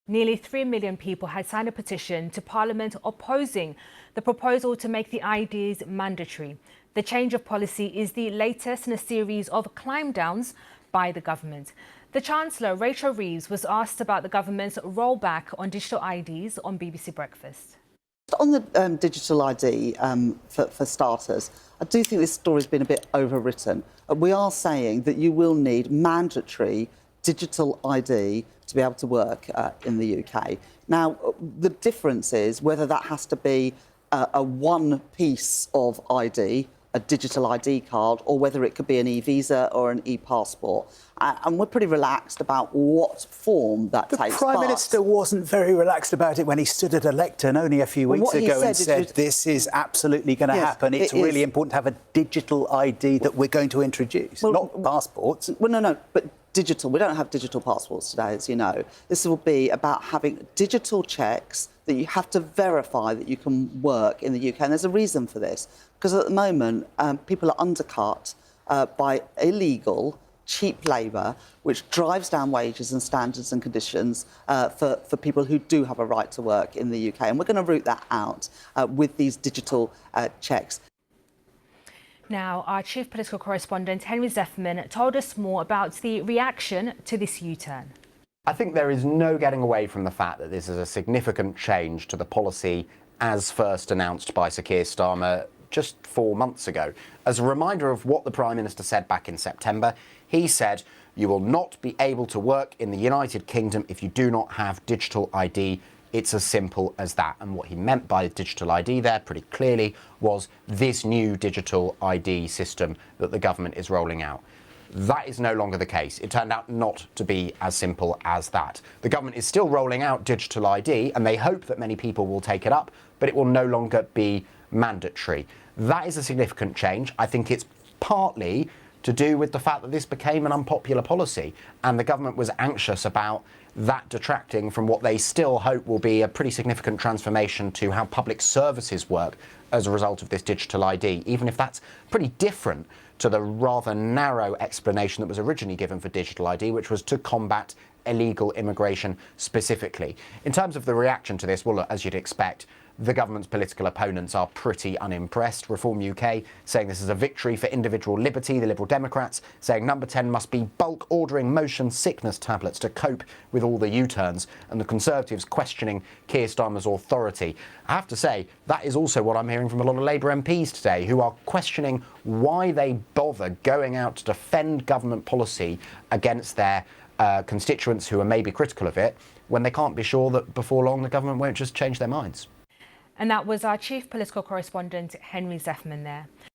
Nearly 3 million people had signed a petition to Parliament opposing the proposal to make the IDs mandatory. The change of policy is the latest in a series of climb-downs by the government. The Chancellor, Rachel Reeves, was asked about the government's rollback on digital IDs on BBC Breakfast. On the digital ID, for starters, I do think this story's been a bit overwritten. We are saying that you will need mandatory digital ID to be able to work in the UK. Now, the difference is whether that has to be a one piece of ID, a digital ID card, or whether it could be an e-visa or an e-passport. And we're pretty relaxed about what form that takes. The Prime Minister wasn't very relaxed about it when he stood at a lectern only a few weeks ago and said this is absolutely going to happen. It's really important to have a digital ID that we're going to introduce, not passports. Well, no, but digital. We don't have digital passports today, as you know. This will be about having digital checks that you have to verify that you can work in the UK. And there's a reason for this, because at the moment, people are undercut by illegal, cheap labour, which drives down wages and standards and conditions for people who do have a right to work in the UK. And we're going to root that out with these digital checks. Now, our chief political correspondent, Henry Zeffman, told us more about the reaction to this U-turn. I think there is no getting away from the fact that this is a significant change to the policy as first announced by Sir Keir Starmer just 4 months ago. As a reminder of what the Prime Minister said back in September, he said, you will not be able to work in the United Kingdom if you do not have digital ID. It's as simple as that. And what he meant by digital ID there pretty clearly was this new digital ID system that the government is rolling out. That is no longer the case. It turned out not to be as simple as that. The government is still rolling out digital ID and they hope that many people will take it up, but it will no longer be mandatory. That is a significant change. I think it's partly to do with the fact that this became an unpopular policy and the government was anxious about that detracting from what they still hope will be a pretty significant transformation to how public services work as a result of this digital ID, even if that's pretty different to the rather narrow explanation that was originally given for digital ID, which was to combat illegal immigration specifically. In terms of the reaction to this, well, look, as you'd expect, the government's political opponents are pretty unimpressed. Reform UK saying this is a victory for individual liberty. The Liberal Democrats saying number 10 must be bulk ordering motion sickness tablets to cope with all the U-turns. And the Conservatives questioning Keir Starmer's authority. I have to say, that is also what I'm hearing from a lot of Labour MPs today, who are questioning why they bother going out to defend government policy against their constituents who are maybe critical of it, when they can't be sure that before long the government won't just change their minds. And that was our chief political correspondent, Henry Zeffman there.